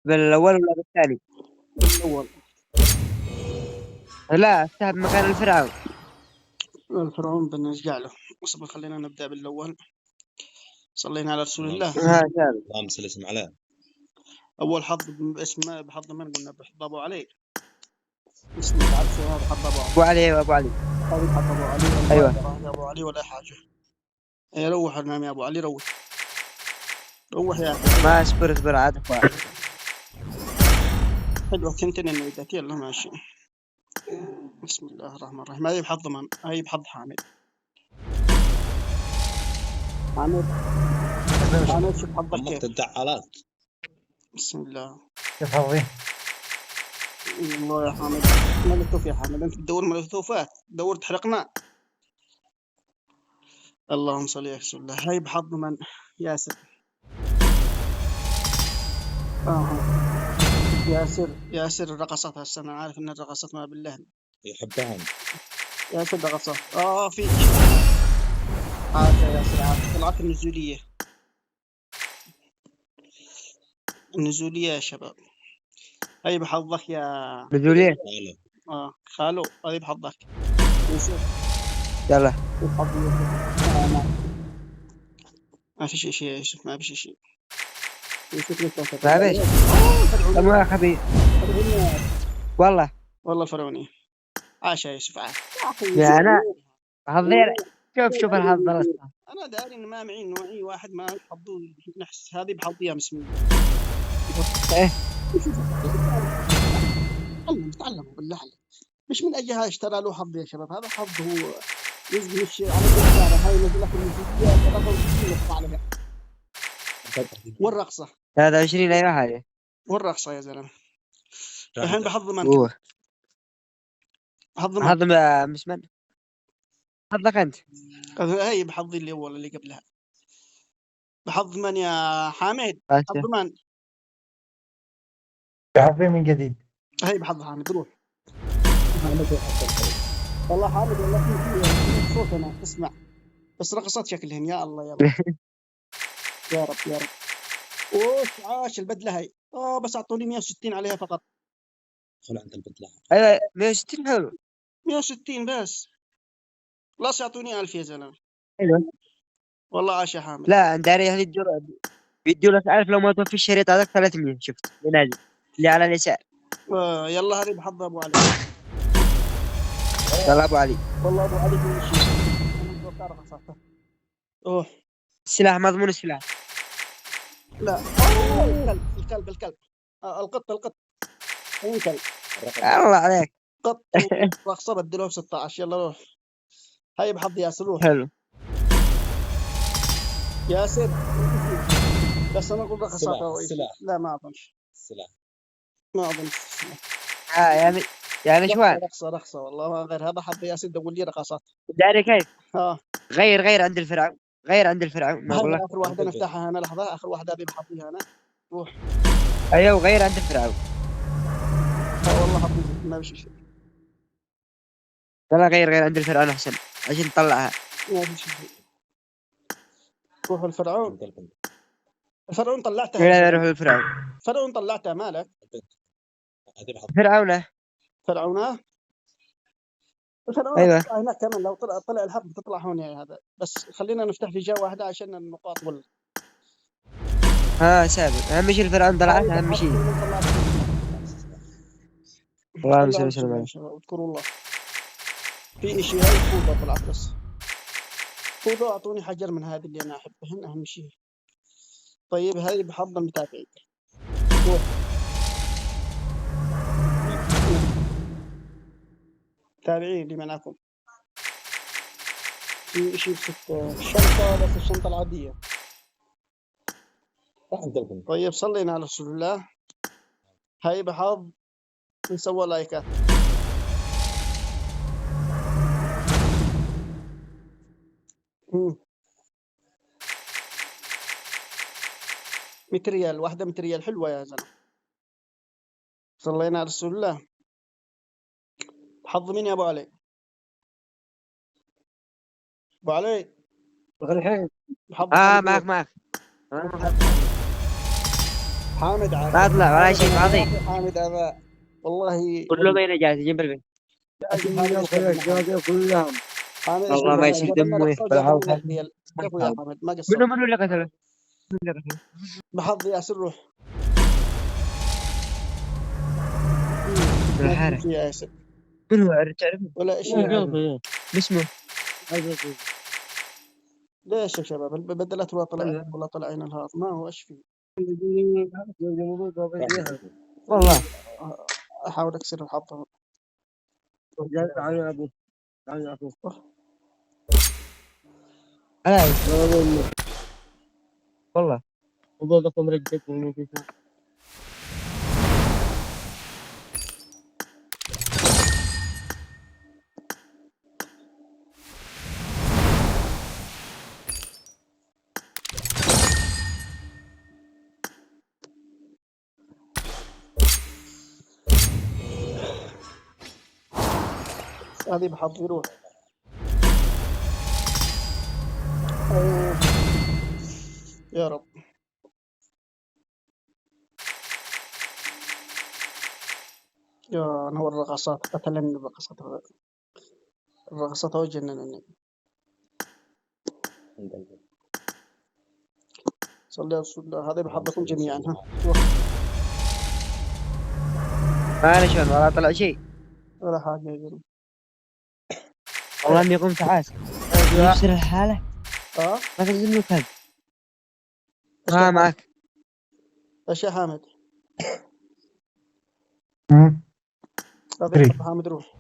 بالاول ولا بالثاني؟ الأول. لا افتح بمكان الفرعون. الفرعون بنرجع له. اصبر خلينا نبدأ بالأول. صلينا على رسول الله. ها ثابت. اللهم صل وسلم عليه. أول حظ باسم بحظ من قلنا بحظ أبو علي. اسم تعرفه هذا حظ أبو علي. ابو علي وابو علي. هذا حظ أبو علي. ايوه يا أبو علي ولا حاجة. إيه روح المام يا أبو علي روح. روح يا أخي. ما اصبر عاد اخوان. حلوة تنتين النيدات يلا ماشي. بسم الله الرحمن الرحيم. هذه بحظ من؟ هذه بحظ حامد. حامد شوف حظك عمقت كيف. الدعالات. بسم الله. كيف حظي؟ والله يا حامد ملتوف يا حامد. أنت تدور ملتوفات دور تحرقنا. اللهم صل على رسول الله. هاي بحظ من؟ ياسر. ياسر الرقصات هسه انا عارف ان الرقصات ما بالله. يحبهم. ياسر رقصات في عارف يا ياسر عارف. طلعت النزولية يا شباب. هاي بحظك يا نزوليه. خالو. هاي بحظك يوسف. يلا بحظ يوسف. ما في شيء يا يوسف. ما في شيء. يوسف ما بيش. ما خبيث والله. والله الفرعوني. عاش يا يوسف عاش. يا انا حظي. شوف الحظ الأصفر. انا داري ان ما معي نوعي واحد ما حظوه نحس. هذه بحظيها بسم الله. ايه تعلموا بالله عليك. مش من اجلها اشترى له حظ يا شباب. هذا حظ هو يزقي مش على الشارع. هاي نزل لك الموسيقى 63 نقطة عليها. والرقصة 23 ايوه هذه. والرقصة يا زلمة. الحين بحظ من؟ اوه بحظ من؟ حظ مش من حظك انت. هاي بحظي اللي اول اللي قبلها. بحظ من يا حامد؟ بس بحظ من؟ حظي من جديد. هاي بحظ حامد. روح والله حامد والله في صوت انا اسمع بس رقصات شكلهن. يا الله يا الله. يا رب يا رب. اوش عاش البدله هاي. بس اعطوني 160 عليها فقط. خل عند البدلة. ايوه 160 حلو. 160 بس. لا يعطوني 1000 يا زلمه. ايوه والله عاش يا حامد. لا داري اهل الدور بيدوا لك 1000 لو ما توفي الشريط هذاك 300. شفت ينادي اللي على اليسار. يلا هذه بحظ ابو علي. يلا ابو علي. والله ابو علي في شيء. انا رقصاته. اوه السلاح مضمون السلاح. لا الكلب. القط وين كلب؟ الله عليك. قط رقصه بدلوه ب 16. يلا روح. هاي بحظ ياسر. روح حلو ياسر. بس انا اقول رقصات. السلاح. لا ما اظنش. السلاح. ما اظن. يعني شوان رقصه والله ما غير هذا. حظ ياسر دول لي رقصات. داري كيف. ها غير عند الفرعون. غير عند الفرعون ما اقول لك. اخر واحده نفتحها انا. لحظه اخر واحده هذه بحظيها انا. روح. ايوه وغير عند الفرعون. والله حظي ما في شيء. لا غير عند الفرعون احسن عشان تطلعها. ما في شيء. روح الفرعون. الفرعون طلعتها. لا روح الفرعون. فرعون طلعتها مالك. فرعونه. فرعونه. الفرعون ايوه هناك كمان. لو طلع الحرب بتطلع هون يعني. هذا بس خلينا نفتح في جهه واحده عشان النقاط ثابت. اهم شيء الفرعون طلعت اهم شيء. اللهم صل وسلم عليه. اذكروا الله. في شيء هاي فوضى طلعت بس. فوضى اعطوني حجر من هذه اللي انا احبهن اهم شيء. طيب هاي بحظ المتابعين. تابعين اللي معكم. في شيء الشنطة بس الشنطة العادية. طيب صلينا على رسول الله. هاي بحظ نسوى لايكات. متريال واحدة. متريال حلوة يا زلمة. صلينا على رسول الله. حظ مين يا ابو علي؟ ابو علي الحين بحظ معك حامد عاد ما اطلع ولا شيء فاضي. حامد ابا والله كله بين جالس جنب البيت. لازم حامد يشرب كلهم حامد والله ما يشرب يشوف جاب لنا دمه رخصه وجاب بالعوض. لنا ريال. كفو يا حامد ما قصر. منو اللي قتله؟ منو اللي قتله؟ بحظ ياسر روح من الحارة. في ياسر منو تعرفه؟ ولا شيء. اسمه ليش يا شباب البدلات ولا طلعين الهاف ما هو ايش فيه. والله احاول اكسر الحظ. انا والله هذه بحظ يروح. أوه. يا رب يا نور الرقصات قتلني الرقصات. الرقصات وجننني. صلي على رسول الله. هذا بحظكم جميعا ها. ما شلون ولا طلع شيء. ولا حاجة يقول. والله اني قمت عاس يفسر الحالة. ما تنزل له كلب. ها معك. ايش يا حامد؟ تري. هذا حامد روح.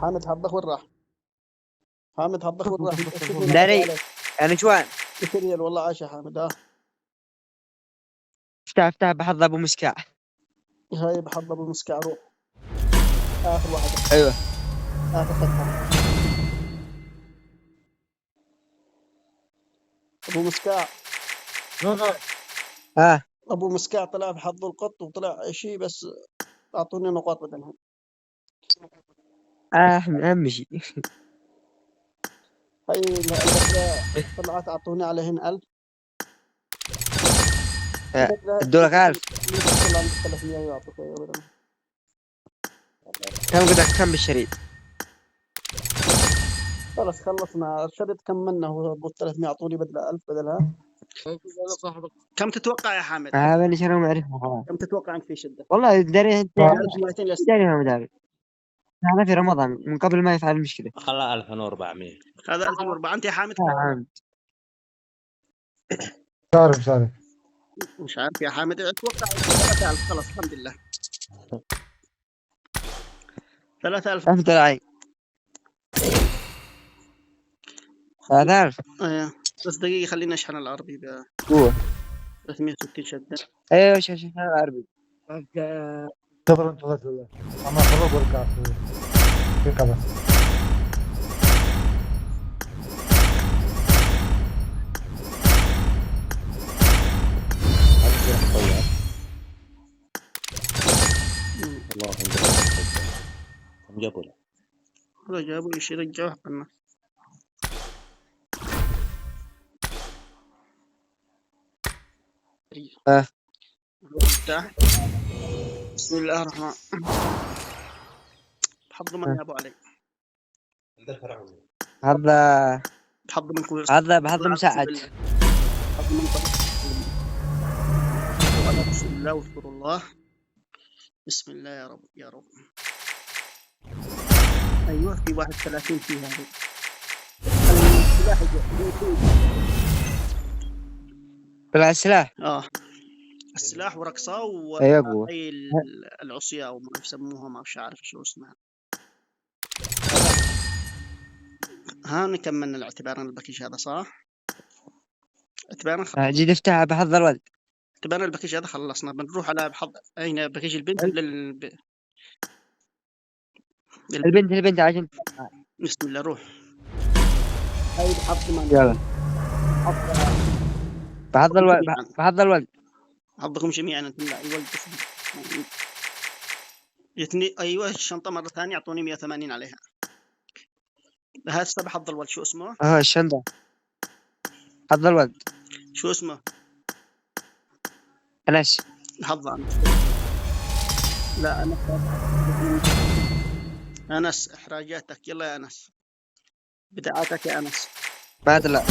حامد حظك وين راح؟ حامد حظك وين راح؟ داري انا شوان. ريال والله عاش يا حامد. افتح بحظ ابو مسكاع. هاي بحظ ابو مسكع روح. اخر واحدة. ايوه اخر فتحة. ابو مسكع. ها ابو مسكع طلع بحظ القط وطلع شيء بس اعطوني نقاط بدلها. اهم شيء. هاي البدلة طلعت اعطوني عليهن 1000. ادولك 1000. 300 يعطوك ابدا. كم بالشريط؟ خلص خلصنا الشريط كملنا. هو ابو 300 اعطوني بدلة 1000 بدلها. كم تتوقع يا حامد؟ هذا اللي شنو معرفه خلاص. كم تتوقع انك في شدة؟ والله داري انت 1200 يا داري ما داري. هذا في رمضان من قبل ما يفعل المشكلة. خلاها 1400. هذا 1400. انت يا حامد صارف مش عارف يا حامد. اتوقع 3000. خلاص الحمد لله 3000. فهمت علي. 3000. ايه بس دقيقة خليني اشحن العربي ب هو 360 شدة. ايوه شاشه عربي. تفضل انتظر اما خرج ورجع في كذا. الله كم جابوا له؟ هذا جابوا لي شيء رجعوه حقنا. بسم الله الرحمن. بحظ من يا ابو علي. هذا بحظ من كويس. هذا بحظ مساعد. بحظ من وعلى بسم الله واذكروا الله. بسم الله يا رب يا رب. ايوه في 31 فيها هذه. السلاح طلع السلاح. السلاح ورقصة ايوه وهي العصية او ما يسموها ما عارف شو اسمها. ها نكمل الاعتبار الباكيج هذا صح؟ اعتبارنا جيت افتح بحظ الولد. اعتبارنا الباكيج هذا خلصنا. بنروح على بحظ اين باكيج البنت البنت عشان بسم الله روح. هاي بحظ من يلا بحظ الولد. حظكم جميعا انتم لا الولد بس. ايوه الشنطة مرة ثانية اعطوني 180 عليها. هسه بحظ الولد شو اسمه؟ الشنطة. حظ الولد. شو اسمه؟ انس. حظ أنس. لا أنس. أنس إحراجاتك، يلا يا أنس، بدعاتك يا أنس. ما طلع.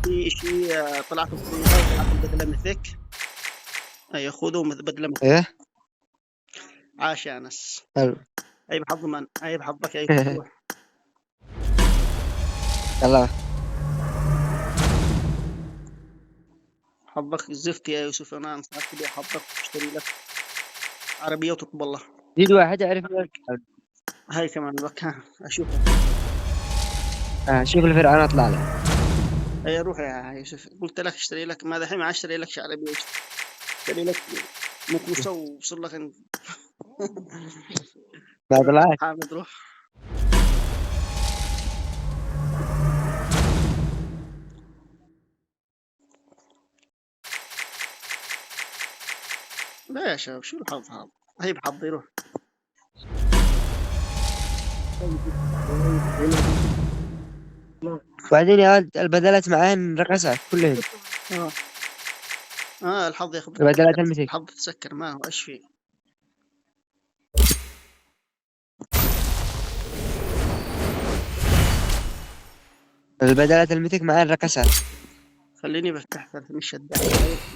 في شيء طلعت طلعت البدلة مثلك. أي خذوا بدلة مثلك. ايه عاش يا أنس. حلو. عيب حظ من عيب حظك يا يوسف. روح. يلا حظك زفت يا يوسف، أنا أنصحك تبيع حظك وتشتري لك عربية وتطب الله. زيد واحد اعرف. هاي كمان لك، ها أشوفها. شوف الفرقة اطلع لك. هيا روح يا يوسف، قلت لك اشتري لك، ما دحين ما اشتري لك عربية، اشتري لك مكنسة وصل لك انت. ما روح طلعت. حامد روح. لا يا شباب، شو الحظ هذا؟ هي بحظي روح. بعدين يا ولد البدلات معاهن رقصات كلهن. الحظ يا اخي البدلات المثل. الحظ تسكر، ما هو ايش فيه. البدلات المثل معاهن رقصات. خليني بفتح 300 شدة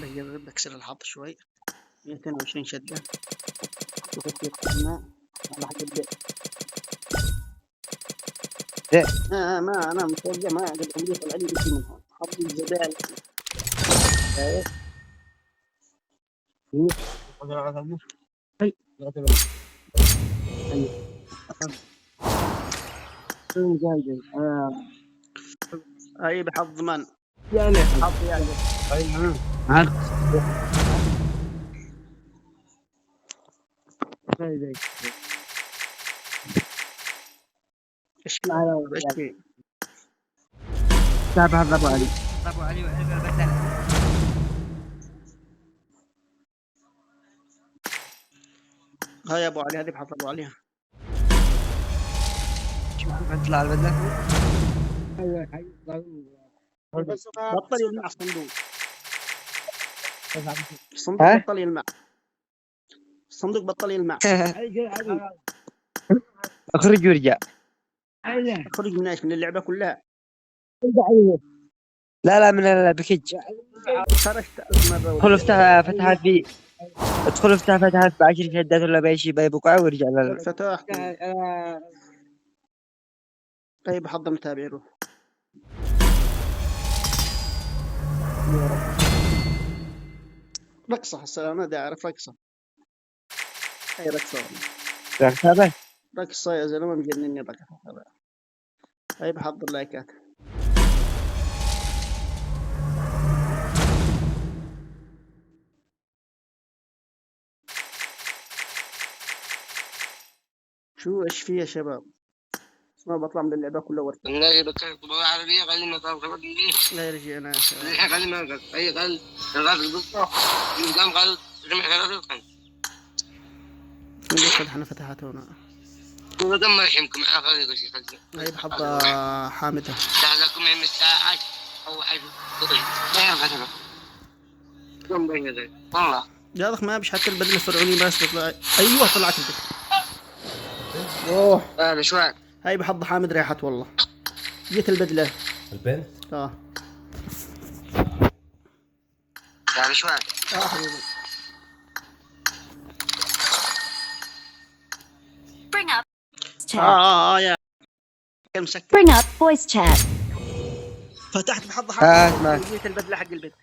بجرب بكسر الحظ شوي. 220 شدة. شوف كيف قلنا على حق البيت. زين. ما انا متوقع ما قد عمري طلع لي شيء من هون، حظي الزبال. هاي بحظ من يعني حظ يعني. ايش فيه؟ ايش فيه؟ تابع ابو علي. ابو علي وعرف البدلات. هاي يا ابو علي، هذه بحظ ابو علي. شوف كيف تطلع البدلة. بطل يلمع الصندوق. الصندوق ها بطل يلمع. الصندوق بطل يلمع. اخرج ورجع. خرج من ايش؟ من اللعبة كلها. لا لا من الباكج. خرجت 1000 مرة ادخل ورجعت. افتح فتحات في. ادخل افتح فتحات ب10 شدات ولا باي شيء باي بقعة ورجع فتحت. طيب حظ متابع روح. رقصة هسه انا دا اعرف رقصة. هاي رقصة والله. بس. رقصة يا زلمة مجنني الرقصة. هاي بحضر لايكات. شو ايش فيه يا شباب؟ ما بطلع من اللعبة كلها ورثة. لا بكره طبعا عربية قال لي طب خبر لي لا يرجع انا يا شباب. ليه قال لي ما قال اي قال بالضبط قام قال جمع ثلاثة كان ليش احنا فتحت هنا؟ ودم ما يحمكم معاه خلي شيء خلي هاي بحظ حامدة. لكم من الساعات او حاجة لا يا فترة كم بين ذلك والله يا اخي ما بش حتى البدلة الفرعونية بس تطلع. ايوه طلعت البدلة. اوه انا شوي هاي بحظ حامد ريحت والله. جيت البدلة. البنت يعني شوي حبيبي. Bring up chat. يا كان مسكر. Bring up voice chat. فتحت بحظ اسمع. حامد. جيت البدلة حق البيت.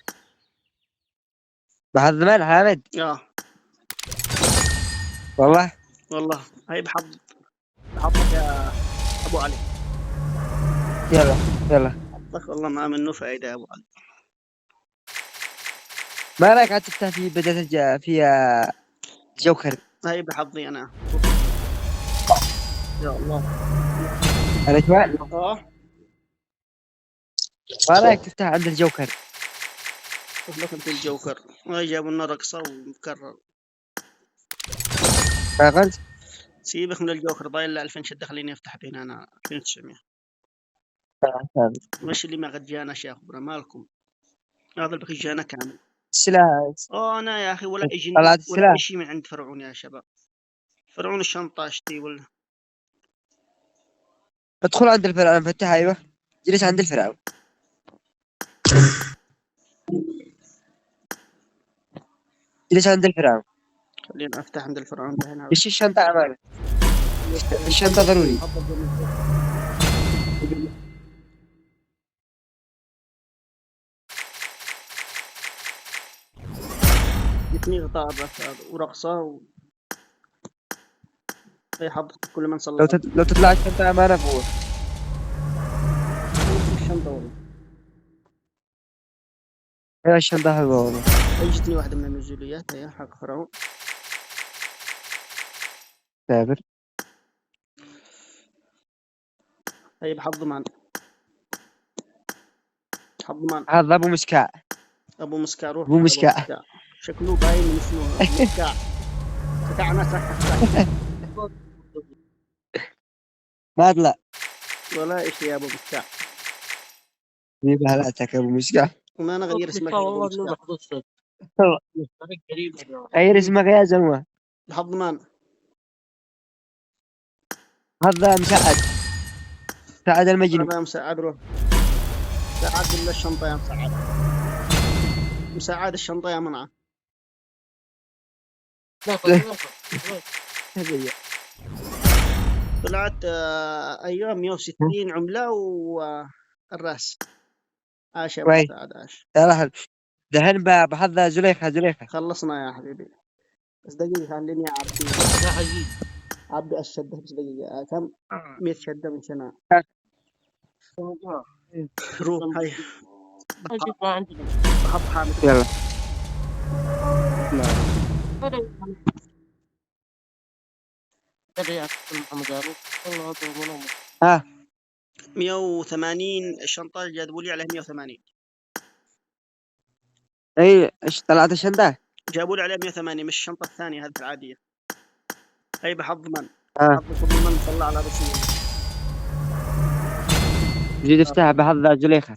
بحظ من حامد. والله والله هاي بحظك يا ابو علي. يلا يلا. حظك والله ما منه فايدة يا ابو علي. ما رايك عاد تفتح في بدأت فيها جوكر. هاي بحظي انا. يا الله. انا شوال. ما رايك تفتح عند الجوكر. شوف لك انت الجوكر. هاي جابوا لنا رقصة ومكرر. فقلت سيبك من الجوكر، ضايل ل 2000 شدة، خليني افتح بين انا 2900. مش اللي ما قد جانا شيخ برا مالكم. هذا الباكيجانا كامل. السلاح. انا يا اخي ولا يجيني طلعت ولا السلاح. شيء من عند فرعون يا شباب. فرعون الشنطة اشتري ولا ادخل عند الفرعون فتح، ايوه جلس عند الفرعون. جلس عند الفرعون. خلينا افتح عند الفرعون ده هنا. ايش الشنطة امانة؟ الشنطة ضروري. جتني غطاء بس هذا ورقصة اي حط كل من صلى لو تطلع الشنطة امانة فوق. الشنطة والله. ايوه الشنطة حلوة والله. جتني واحدة من النزوليات هي حق فرعون. سافر. هي بحط ضمان. حط ضمان. هذا ابو مسكاع. ابو مسكع روح. ابو مسكاع. شكله باين من اسمه مسكع. مسكع سكع ما طلع. ولا ايش يا ابو مسكع. مي بهلاتك ابو مسكاع. وما انا غير اسمك يا ابو مسكع. غير اسمك يا زلمة. بحط ضمان. هذا مساعد. مساعد المجنون. هذا مساعد روح. مساعد ولا الشنطة يا مساعد. مساعد الشنطة يا منعه. طلعت ايوه 160 عملة والراس. عاش يا ابو كويس. مساعد عاش. يلا دهن بحظها زليخة. خلصنا يا حبيبي. بس دقيقة خليني أعبي. يا حبيبي أعبي الشدة بس دقيقة. كم 100 شدة من شنو. روح هاي. ما عندي بحط حامد. يلا. هذا يا أخي محمد عارف والله هذا منهم. ها 180 الشنطة جابوا لي عليها 180. اي ايش طلعت الشنطة؟ جابوا لي عليها 180 مش الشنطة الثانية هذه العادية. هاي بحط ضمان. ها بحط ضمان طلع على رسول. جيت افتح بحظها زليخة.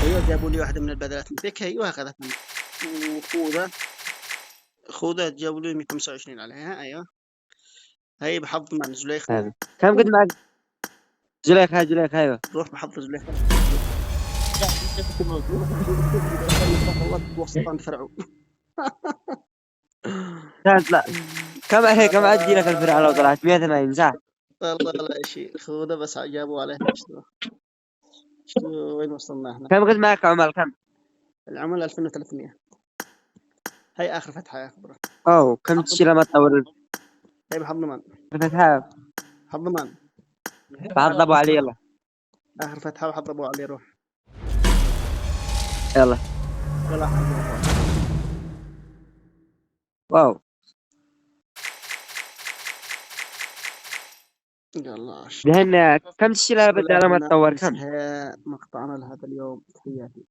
ايوه جابوا لي واحدة من البدلات فيك ايوه اخذتها. خوذة جابوا لي 125 عليها ايوه. هاي بحط ضمان زليخة. هذا كم قد معك؟ زليخة ايوه. روح بحط زليخة. لا وسطان فرعون. لا كم هي كم عدي لك الفرع لو طلعت 180 صح؟ والله لا شيء خوذة بس جابوا عليها شو وين وصلنا احنا. كم قد معك عمال كم؟ العمل 2300. هاي اخر فتحة يا خبرة. اوه كم تشيل ما تطور هاي بحط ضمان. الفتحة. حط ضمان. بعضبوا علي يلا. اخر فتحة وحط ابو علي روح. يلا. ولا حاجة. واو يلا دهن كم تشيل بدل ما تطور كم؟ مقطعنا لهذا اليوم. تحياتي.